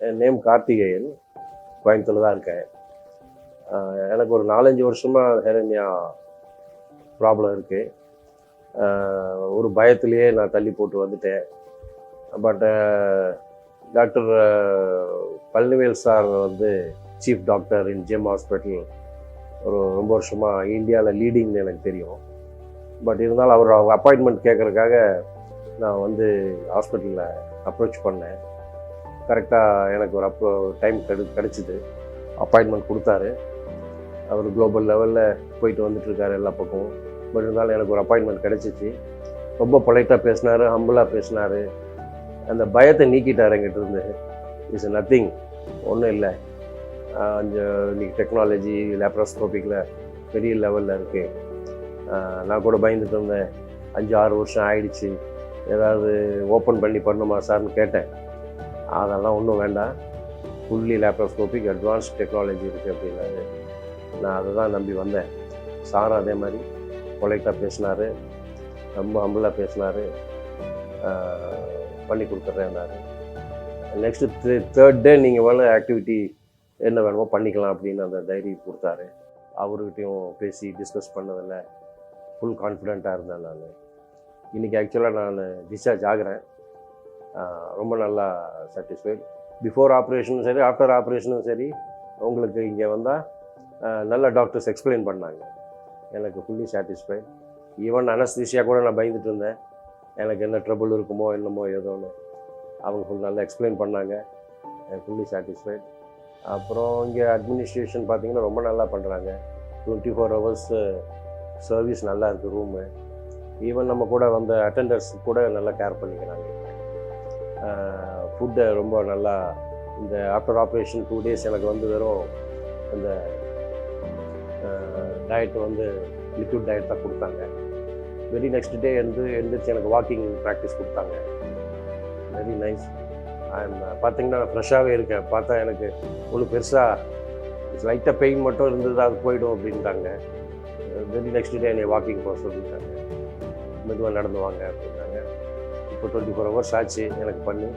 என் name Karthikeyan. கோயம்புத்தூர்ல தான் இருக்கேன். எனக்கு ஒரு 4-5 வருஷமாக ஹெரண்யா ப்ராப்ளம் இருக்குது. ஒரு பயத்திலேயே நான் தள்ளி போட்டு வந்துட்டேன். பட் டாக்டர் பழனிவேல் சார் வந்து சீஃப் டாக்டர் இன் ஜெம் ஹாஸ்பிட்டல் ரொம்ப வருஷமாக இந்தியாவில் லீடிங்னு எனக்கு தெரியும். பட் இருந்தாலும் அவர் அப்பாயின்மெண்ட் கேட்குறதுக்காக நான் வந்து ஹாஸ்பிட்டலில் அப்ரோச் பண்ணேன். கரெக்டாக எனக்கு ஒரு டைம் கிடச்சிது. அப்பாயின்மெண்ட் கொடுத்தாரு. அவர் குளோபல் லெவலில் போயிட்டு வந்துட்டுருக்காரு எல்லா பக்கமும். பட் இருந்தாலும் எனக்கு ஒரு அப்பாயின்மெண்ட் கிடச்சிச்சு. ரொம்ப பொலைட்டாக பேசினார், ஹம்பிளாக பேசினார். அந்த பயத்தை நீக்கிட்டார் என்கிட்ட இருந்து. இட்ஸ் நத்திங், ஒன்றும் இல்லை. இன்றைக்கி டெக்னாலஜி லேப்ரோஸ்கோப்பிக்கில் பெரிய லெவலில் இருக்குது. நான் கூட பயந்துட்டு இருந்தேன். 5-6 வருஷம் ஆயிடுச்சு, ஏதாவது ஓப்பன் பண்ணி பண்ணுமா சார்னு கேட்டேன். அதெல்லாம் ஒன்றும் வேண்டாம், ஃபுல்லி லேப்ரோஸ்கோபிக் அட்வான்ஸ்ட் டெக்னாலஜி இருக்குது அப்படின்னாரு. நான் அதை தான் நம்பி வந்தேன். சாரும் அதே மாதிரி பொலைட்டாக பேசினார், ரொம்ப ஹம்பிளாக பேசினார். பண்ணி கொடுத்துட்றேன்னாரு. நெக்ஸ்ட்டு 3rd டே நீங்கள் வேலை ஆக்டிவிட்டி என்ன வேணுமோ பண்ணிக்கலாம் அப்படின்னு அந்த தைரியம் கொடுத்தாரு. அவர்கிட்டையும் பேசி டிஸ்கஸ் பண்ணதில் ஃபுல் கான்ஃபிடெண்ட்டாக இருந்தேன் நான். இன்றைக்கி ஆக்சுவலாக நான் டிஸ்சார்ஜ் ஆகிறேன். ரொம்ப நல்லா சாட்டிஸ்ஃபைட். பிஃபோர் ஆப்ரேஷனும் சரி, ஆஃப்டர் ஆப்ரேஷனும் சரி, உங்களுக்கு இங்கே வந்தால் நல்ல டாக்டர்ஸ் எக்ஸ்பிளைன் பண்ணாங்க. எனக்கு ஃபுல்லி சாட்டிஸ்ஃபைட். ஈவன் அனஸ்தீசியா கூட நான் பயந்துட்டு இருந்தேன், எனக்கு என்ன ட்ரபுள் இருக்குமோ என்னமோ ஏதோன்னு. அவங்க நல்லா எக்ஸ்பிளைன் பண்ணாங்க. Fully satisfied. அப்புறம் இங்கே அட்மினிஸ்ட்ரேஷன் பார்த்திங்கன்னா ரொம்ப நல்லா பண்ணுறாங்க. 24 hours சர்வீஸ் நல்லா இருக்குது ரூமு. ஈவன் நம்ம கூட வந்த அட்டெண்டர்ஸ் கூட நல்லா கேர் பண்ணிக்கிறாங்க. ஃபுட்டை ரொம்ப நல்லா, இந்த ஆஃப்டர் ஆப்ரேஷன் 2 days எனக்கு வந்து வெறும் அந்த டயட் வந்து லிக்விட் டயட் தான் கொடுத்தாங்க. வெரி நெக்ஸ்ட் டே எழுந்திரிச்சு எனக்கு வாக்கிங் ப்ராக்டிஸ் கொடுத்தாங்க. Very nice. பார்த்திங்கன்னா நான் ஃப்ரெஷ்ஷாகவே இருக்கேன். பார்த்தா எனக்கு ஒன்றும் பெருசாக லைட்டாக பெயின் மட்டும் இருந்தது, அது போயிடும் அப்படின்ட்டாங்க. வெரி நெக்ஸ்ட் டே என்னை வாக்கிங் போக சொல்லிட்டாங்க. மெதுவாக நடந்து வாங்க அப்படின்னாங்க. இப்போ 24 hours ஆச்சு எனக்கு பண்ணி.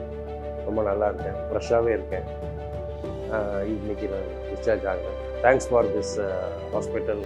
ரொம்ப நல்லா இருக்கேன், ஃப்ரெஷ்ஷாகவே இருக்கேன். இன்றைக்கி நான் டிஸ்சார்ஜ் ஆகிறேன். Thanks for this hospital.